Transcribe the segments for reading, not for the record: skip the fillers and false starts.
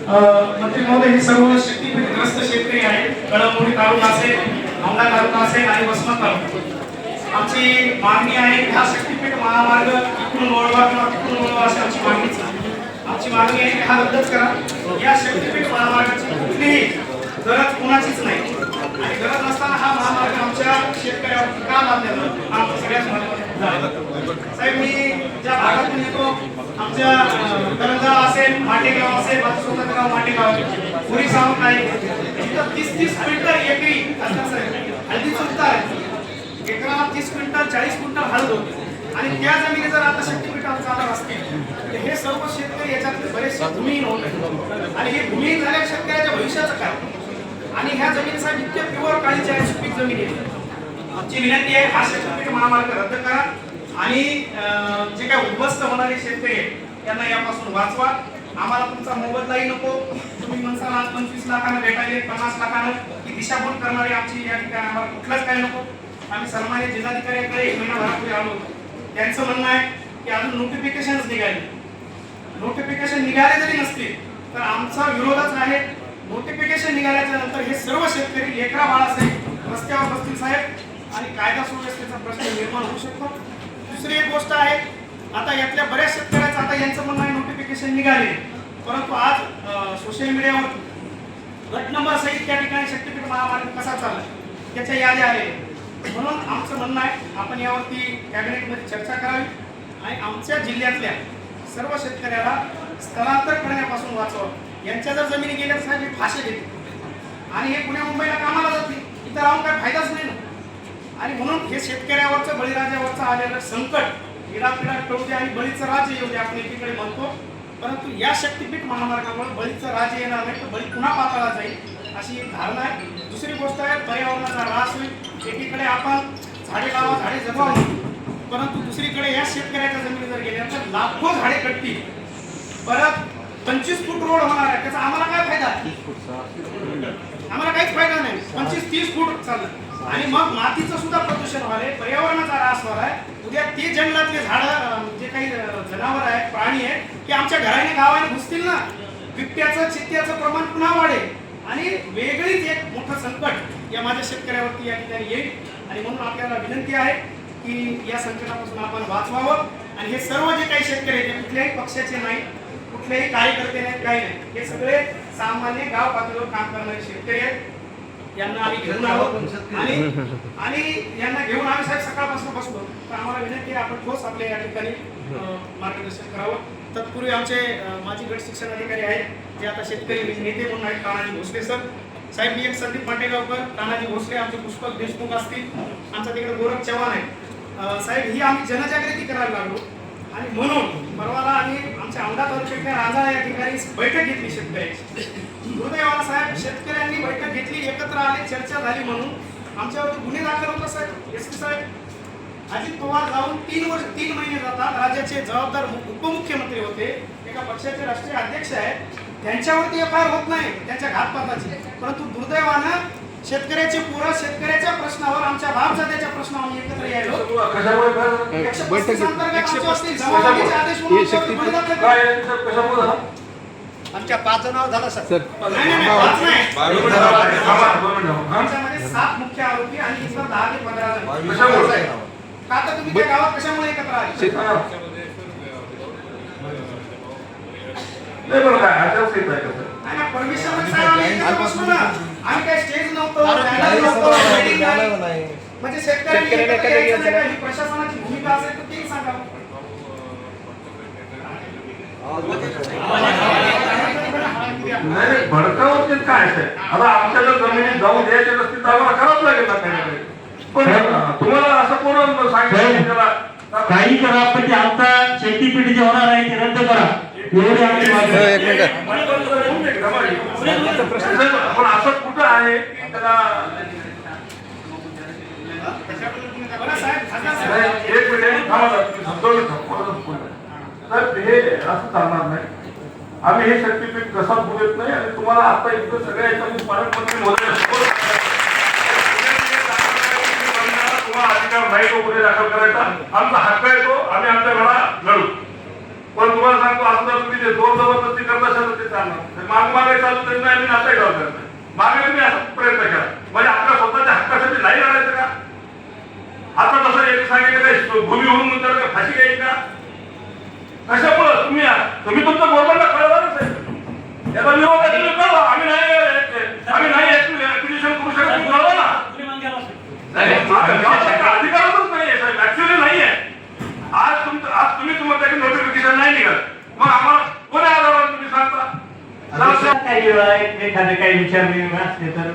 मंत्री महोदय, हे सर्व शक्तीपीठग्रस्त शेतकरी आहेत. कळमनुरी तालुका असेल, औंढा तालुका असेल आणि वसमत तालुका. आमची मागणी आहे की हा शक्तीपीठ महामार्ग इकडून वळवा किंवा तिकडून वळवा अशी आमची मागणीच आहे. आमची मागणी आहे की हा रद्दच करा. या शक्तीपीठ महामार्गाची कुठलीही गरज कोणाचीच नाही आणि गरज नसताना हा महामार्ग आमच्या शेतकऱ्यावर का लादला जातो हा सगळ्यात महत्त्वाचा. साहेब, मी ज्या भागातून येतो, आमच्या करंजगाव असेल, माटेगाव असेल, बाजूगाव माटेगाव, पुरी सावंत आहे, तिथं 30-30 क्विंटल एकरी असतात साहेब. हळदीचं उत्तर आहे, एकराला 30 क्विंटल 40 क्विंटल हळद होते आणि त्या जमिनी जर आता शक्तीपीठावर चालणार असतील तर हे सर्व शेतकरी याच्यातले बरेचसे भूमिहीन होत आहेत आणि हे भूमिहीन झाल्या शेतकऱ्याच्या भविष्याचं काय आणि ह्या जमिनीसाठी इतक्या प्युअर काळीच्या आहे, सुपीक जमिनी आहे. आमची विनंती आहे हा शक्तीपीठ महामार्ग रद्द करा आणि जे काय उद्ध्वस्त होणारे शेतकरी आहेत त्यांना यापासून वाचवा. आम्हाला तुमचा मोबदलाही नको. तुम्ही म्हणसाल आज 25 लाखानं भेटायले, 50 लाखानं ही दिशाभूल करणारी आमची या ठिकाणी आम्हाला कुठलंच काही नको. आम्ही सन्मान्य जिल्हाधिकाऱ्यांकडे 1 महिनाभरापूर्वी आलो होतो. त्यांचं म्हणणं आहे की अजून नोटिफिकेशनच निघाले. नोटिफिकेशन निघाले जरी नसतील तर आमचा विरोधच आहे. नोटिफिकेशन निघाल्याच्या नंतर हे सर्व शेतकरी लेकरा बाळासहित रस्त्यावर बसतील साहेब आणि कायदा सुव्यवस्थेचा प्रश्न निर्माण होऊ शकतो. दुसरी एक गोष्ट आहे, आता यातल्या बऱ्याच शेतकऱ्याचं आता यांचं म्हणणं आहे नोटिफिकेशन निघाले, परंतु आज सोशल मीडियावर गट नंबर सहित त्या ठिकाणी शक्तीपीठ महामार्ग कसा चालला त्याच्या याद्या आले. म्हणून आमचं म्हणणं आहे आपण यावरती कॅबिनेटमध्ये चर्चा करावी आणि आमच्या जिल्ह्यातल्या सर्व शेतकऱ्याला स्थलांतर करण्यापासून वाचवावं. यांच्या जर जमिनी गेल्या तर साहेब फाशी देते आणि हे पुण्या मुंबईला कामाला जाते, इथं राहून काय फायदाच नाही ना. आणि म्हणून हे शेतकऱ्यावरचं बळीराजावरचं आलेलं संकट इडापिडा टळू दे आणि बळीचं राज्य येऊ दे आपण एकीकडे म्हणतो, परंतु या शक्तीपीठ महामार्गामुळे बळीचं राज्य येणार नाही तर बळी पुन्हा पाताळात जाईल अशी धारणा आहे. दुसरी गोष्ट आहे, पर्यावरणाचा ऱ्हास होईल. एकीकडे आपण झाडे लावा, झाडे जगवा, परंतु दुसरीकडे या शेतकऱ्याच्या जमिनी जर गेल्या तर लाखो झाडे कटतील. परत 25 फूट रोड होणार आहे, त्याचा आम्हाला काय फायदा? आम्हाला काहीच फायदा नाही. 25-30 फूट चाललं आणि मग मातीचं सुद्धा प्रदूषण व्हायलंय, पर्यावरणाचा ऱ्हास व्हायलाय. उद्या ते जंगलातले झाडं जे काही जनावर आहेत, प्राणी आहेत, ते आमच्या घराने गावाने घुसतील ना. बिबट्याचं चित्त्याचं प्रमाण पुन्हा वाढेल आणि वेगळीच एक मोठं संकट या माझ्या शेतकऱ्यावरती या ठिकाणी येईल. आणि म्हणून आपल्याला विनंती आहे की या संकटापासून आपण वाचवावं आणि हे सर्व जे काही शेतकरी आहेत कुठल्याही पक्षाचे नाही, कुठलेही कार्यकर्ते नाहीत, काही नाही, हे सगळे सामान्य गाव पातळीवर काम करणारे शेतकरी आहेत. यांना आम्ही घेऊन आहोत आणि यांना घेऊन आम्ही साहेब सकाळपासून बसलो. तर आम्हाला विनंती आहे आपण ठोस आपल्या या ठिकाणी मार्गदर्शन करावं. तत्पूर्वी आमचे माजी गट शिक्षण अधिकारी आहेत जे आता शेतकरी नेते म्हणून आहेत, तानाजी भोसले सर साहेब. मी एक संदीप माटेगावकर, तानाजी भोसले, आमचे पुष्पक देशमुख असतील, आमचा तिकडे गोरख चव्हाण आहे साहेब. ही आम्ही जनजागृती करायला लागलो आणि म्हणून परवाला आम्ही आमच्या औंढा तालुक्यातल्या राजा या ठिकाणी बैठक घेतली शेतकऱ्यांची. दुर्दैवाला साहेब शेतकऱ्यांनी बैठक घेतली, एकत्र आले, चर्चा झाली म्हणून आमच्यावरती गुन्हे दाखल होता साहेब. एसपी साहेब अजित पवार जाऊन 3 महिने जातात. राज्याचे जबाबदार उपमुख्यमंत्री होते, एका पक्षाचे राष्ट्रीय अध्यक्ष आहेत, त्यांच्यावरती FIR होत नाही त्यांच्या घातपाताची. परंतु दुर्दैवानं शेतकऱ्याचे पोरं शेतकऱ्याच्या प्रश्नावर, आमच्या बापजात्याच्या प्रश्नावर आम्ही एकत्र यायलो. आमच्या 5 जणांवर झाला सर. आमच्यामध्ये 7 मुख्य आरोपी आणि इतर 10 ते 15 जण. का तर तुम्ही त्या गावात कशामुळे एकत्र आले? परमिशन आम्ही काय स्टेज नव्हतो, म्हणजे शेतकऱ्यांनी प्रशासनाची भूमिका असेल तर ते सांगा. नाही भडकावरती काय आहे, आता आमच्या जर जमिनीत जाऊन द्यायचे नसतील तर आम्हाला करावं लागेल ना काही. पण तुम्हाला असं कोण सांगितलं त्याला काही करा पण ते आमचा शक्तीपीठ जे होणार आहे ते रद्द करा एवढे आमची मागणी. पण असं कुठं आहे त्याला एक मिनिट साहेब, हे असं चालणार नाही. आम्ही हे शक्तीपीठ कसा बोलत नाही आणि तुम्हाला आता इथं सगळ्या याच्यामध्ये पालकमंत्री तुम्हाला अधिकार नाही तो गुन्हे दाखल करायचा. आमचा हक्क आहे तो, आम्ही आमच्या वेळा लढू. पण तुम्हाला सांगतो असं जर तुम्ही जे जोर जबरदस्ती करत असाल तर ते चालणार नाही. माग मागे चालू तरी नाही, आम्ही नाचाही गाव करत नाही. मागे तुम्ही असा प्रयत्न केला म्हणजे आपल्या स्वतःच्या हक्कासाठी नाही लढायचं का? आता तसं एक सांगितलं भूमी होऊन नंतर फाशी घ्यायची का? कशामुळं तुम्ही तुमचं गव्हर्नमेंटला कळवणारच आहे. याचा विरोध आहे तुम्ही कळवा. आम्ही नाही ऍक्टिव्हिशन करू शकत, तुम्ही कळवा ना. अधिकारच नाहीये साहेब, ऍक्च्युअली नाहीये. आज तुम्ही तुम्हाला त्याची नोटिफिकेशन नाही निघाल, मग आम्हाला कोण्या आधारावर तुम्ही सांगता? काही वेळा एखादे काही विचार विनिमय असले तर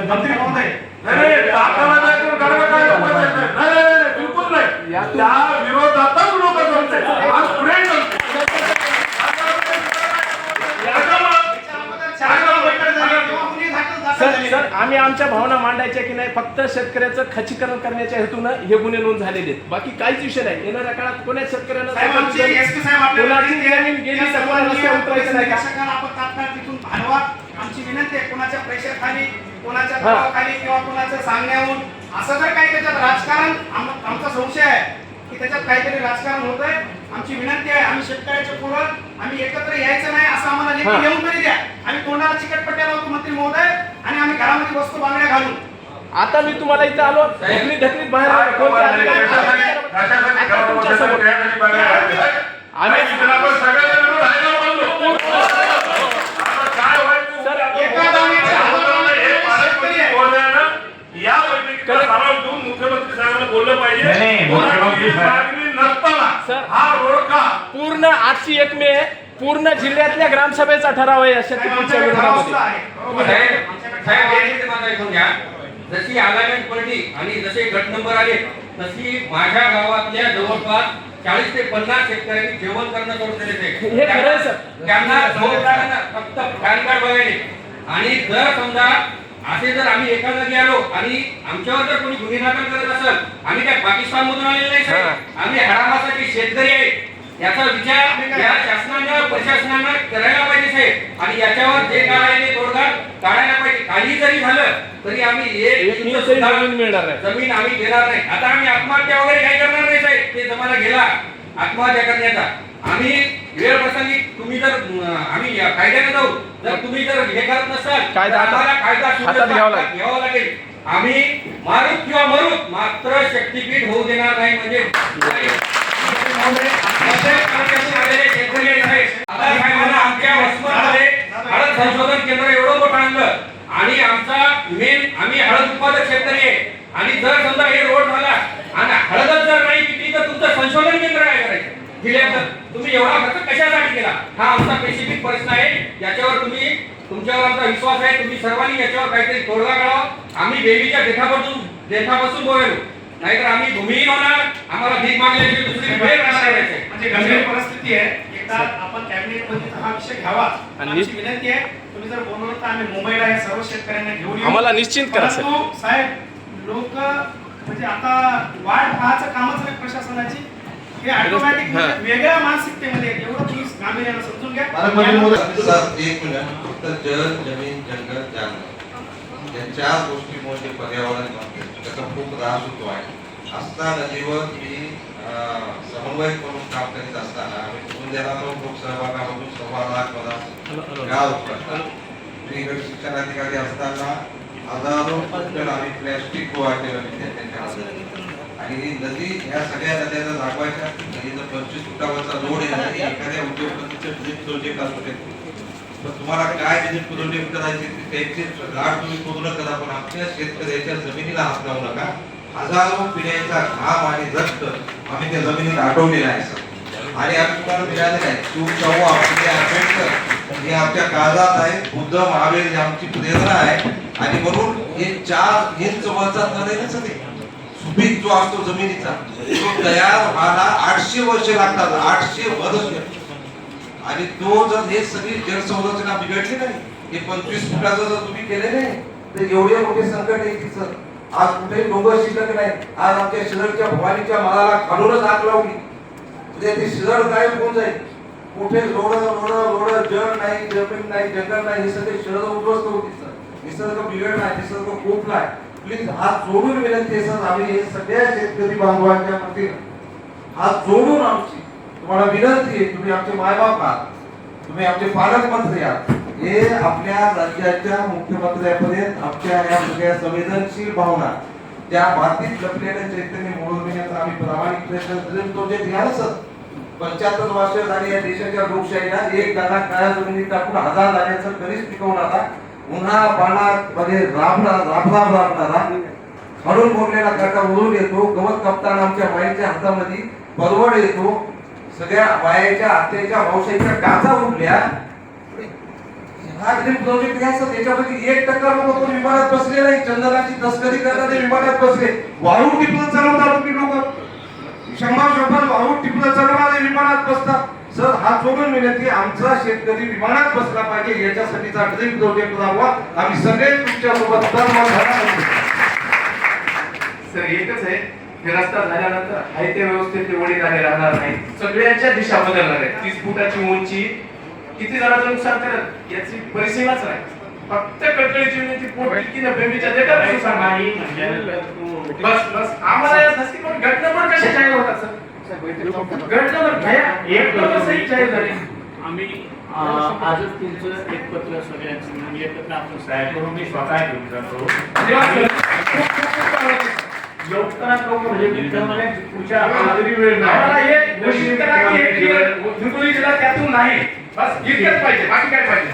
मंत्री महोदय, नाही, ताकदाला नाही तर गडबड काय लोकांचं आहे. नाही, बिलकुल नाही. त्या विरोधातच लोक करते. आज पुढे करते. सर आम्ही आमच्या भावना मांडायच्या की नाही, फक्त शेतकऱ्याचं खच्चीकरण करण्याच्या हेतूनं हे गुन्हे नोंद झालेले आहेत. बाकी काहीच विषय नाही. येणाऱ्या काळात कोणाच शेतकऱ्यांना साहेब, आमचे SP साहेब आपल्याला कोणाची जमीन गेली तर कोणाला रस्त्यावर उतरायचं नाही का? शासनाला आपण तात्काळ तिथून हलवा. आमची विनंती आहे, कोणाच्या प्रेशरखाली, कोणाच्या हा. दबावाखाली किंवा कोणाच्या सांगण्याहून असं जर काही त्याच्यात राजकारण, आमचा संशय आहे की त्याच्यात काहीतरी राजकारण होतंय. आमची विनंती आहे, आम्ही शेतकऱ्याच्या पुढं आम्ही एकत्र यायचं नाही असं आम्हाला हा. लेखी येऊन तरी द्या. आम्ही तोंडाला चिकटपट्ट्या लावतो मंत्री महोदय आणि आम्ही घरामध्ये वस्तू बांगड्या घालून. आता मी तुम्हाला इथं आलो ढकलीत बाहेर आलो. कोणत्या अधिकाऱ्याने? आता तुमच्यासमोर. आम्ही एका दाण्याच्या आवाजाने शेतकरी आहे. या बैठकीला सराव देऊन मुख्यमंत्री साहेबांना बोललं पाहिजे. नाही, मुख्यमंत्री साहेब. नसताना सर, हा रोड का पूर्ण आजची 1 मे पूर्ण जिल्ह्यातल्या ग्रामसभेचा ठराव आहे या शेतकऱ्यांच्या विरोधामध्ये. साहेब माझा ऐकून घ्या. जशी अलाइनमेंट पडली आणि जसे गट नंबर आले तशी माझ्या गावातल्या जवळपास 40 ते 50 शेतकऱ्यांनी जेवण करणं सोडून दिले. हे खरं आहे, सर. त्यांना जोरदारानं फक्त पॅन कार्ड बघायले. आणि जर समजा असे जर आम्ही एका जागी आलो आणि आमच्यावर जर कोणी गुन्हे दाखल करत असेल, आम्ही काय पाकिस्तान मधून आलेले नाही साहेब. आम्ही हरामासाठी शेतकरी आहे. याचा विचार या शासनानं प्रशासनानं करायला पाहिजे साहेब. आणि याच्यावर जे काय आहे ते तोडगा काढायला पाहिजे. काही जरी झालं तरी आम्ही एक इंच जमीन मिळणार नाही. जमीन आम्ही देणार नाही. आता आम्ही आत्महत्या वगैरे काही करणार नाही साहेब. ते जमाना गेला आत्महत्या करण्याचा. आम्ही वेळ प्रसंगी तुम्ही जर आम्ही कायद्याने जाऊ, जर तुम्ही जर हे करत नसाल कायदा आम्हाला कायदा हातात घ्यावा लागेल. आम्ही मारूत किंवा मरूत मात्र शक्तीपीठ होऊ देणार नाही. म्हणजे आमच्या वसमतमध्ये हळद संशोधन केंद्र एवढं मोठं आणलं आणि आमचा मेन आम्ही हळद उत्पादक शेतकरी आहे. आणि जर समजा हे रोड झाला आणि हळदच जर नाही पिकली तर तुमचं संशोधन केंद्र काय करायचं जिल्ह्यात? तुम्ही एवढा खर्च कशासाठी केला? हा आमचा स्पेसिफिक प्रश्न आहे. याच्यावर तुमच्यावर आमचा विश्वास आहे. तुम्ही सर्वांनी याच्यावर काहीतरी तोडगा काढावा. आम्ही देवीच्या देठापासून बोलायलो, नाहीतर आम्ही भूमिहीन होणार. आम्हाला भीक मागल्याची दुसरी वेळ राहणार नाही. म्हणजे गंभीर परिस्थिती आहे. एकदा आपण कॅबिनेट मध्ये हा विषय घ्यावा. आणि आमची विनंती आहे, तुम्ही जर बोलवलं तर आम्ही मुंबईला या सर्व शेतकऱ्यांना घेऊन येऊ. आम्हाला निश्चित करा सर. परंतु साहेब, लोक म्हणजे आता वाट पाहायचं कामच नाही प्रशासनाची. हे ऑटोमॅटिक वेगळ्या मानसिकतेमध्ये आहेत. एवढं तुम्ही गांभीर्यानं समजून घ्या. सर एक मिनिट, फक्त जल जमीन जंगल जानवर या 4 गोष्टीमुळे जे पर्यावरण त्याचा खूप त्रास होतो आहे. असता नदीवर मी समन्वय करून काम करीत असताना आम्ही कुटुंबातून लोकसहभागामधून 1.25 लाख मला गाव मी शिक्षण अधिकारी असताना हजारो टन आम्ही प्लॅस्टिक गोळा केलं विद्यार्थ्यांच्या. आणि ही नदी ह्या सगळ्या नद्या जर दाखवायच्या नदीचा 25 फुटावरचा लोड आहे. एखाद्या उद्योगपतीचं विजिट प्रोजेक्ट असू शकतो. पण तुम्हाला काय विजिट प्रोजेक्ट करायचे त्याचे गाठ तुम्ही पूर्ण करा, पण आपल्या शेतकऱ्याच्या जमिनीला हात लावू नका. हजारो पिढ्यांचा घाम आणि रक्त आम्ही त्या जमिनीत आटवलेला आहे सर. आणि आम्ही तुम्हाला मिळाले नाही. शिवशाहू आपले आंबेडकर हे आमच्या काळात आहे. बुद्ध महावीर ही आमची प्रेरणा आहे. आणि म्हणून हे 4 इंच वरचा थर आहे ना सर, सुपीक जो असतो जमिनीचा तो तयार व्हायला 800 वर्ष लागतात. 800 वर्ष. आणि तो जर हे सगळी जलसंरचना बिघडली नाही, हे 25 फुटाचं जर तुम्ही केले नाही तर एवढे मोठे संकट येईल सर. आज कुठेही डोंगर शिल्लक नाही. आज आमच्या शिरडच्या भवानीच्या मालाला खालूनच आग लावली. म्हणजे ते शिरड गायब होऊन जाईल. कुठे रोड जल नाही, जमीन नाही, जंगल नाही, हे सगळे शिरड उद्ध्वस्त होती सर. निसर्ग बिघडला, निसर्ग कोपलाय. प्लीज हात जोडून विनंती आहे सर, आम्ही हे सगळ्या शेतकरी बांधवांच्या वतीने हात जोडून आमची तुम्हाला विनंती आहे, तुम्ही आमचे मायबाप आहात, तुम्ही आमचे पालकमंत्री आहात, हे आपल्या राज्याच्या मुख्यमंत्र्यापर्यंत आमच्या या सगळ्या संवेदनशील भावना ज्या बाधित लपलेल्या चैतन्य मोडविण्याचा आम्ही प्रामाणिक प्रयत्न करेल. तो जे ध्यान सर 75 वर्ष झाली या देशाच्या लोकशाहीला, एक दाना काळ्या जमिनीत टाकून 1000 दाण्याचं कधीच टिकवणारा, उन्हा पाण्यात मध्ये राबणारा हळून बोललेला काका उडून येतो, गवत कापताना आमच्या माईच्या हातामध्ये परवड येतो, सगळ्या बायाच्या आत्याच्या मावशाच्या काचा उडल्या. हा ड्रीम प्रोजेक्ट घ्यायचा, त्याच्यापैकी 1% लोक पण विमानात बसले नाही. चंदनाची तस्करी करणारे विमानात बसले, वाळू टिपलं चालवतात तुम्ही लोक, 100 वाळू टिपलं चालवणारे विमानात बसतात. सर हा जोडून विनंती, आमचा शेतकरी विमानात बसला पाहिजे याच्यासाठीचा ड्रीम प्रोजेक्ट राबवा. आम्ही सगळे तुमच्या सोबत सर एकच आहे, हे रस्ता झाल्यानंतर आहे ते व्यवस्थित वडीलधारे राहणार नाही, सगळ्यांच्या दिशा बदलणार आहे. 30 फुटाची उंची किती जणांचं नुकसान करत याची परिसीमाच नाही. फक्त कळकळीची विनंती, पोट किती बेबीच्या देतात नाही बस बस. आम्हाला या धस्तीपण घटना पण कशा जाहीर होतात सर? घटना पण भया एक तर सही जाहीर झाली. आम्ही आजच तुमचं एक पत्र सगळ्यांचं मिळून एकत्र आपण साहेब करून मी स्वतः घेऊन जातो. लवकरात लवकर म्हणजे पुढच्या वेळ आम्हाला हे घोषित करा की हे क्लिअर त्यातून नाही, बस इतकंच पाहिजे, बाकी काय पाहिजे.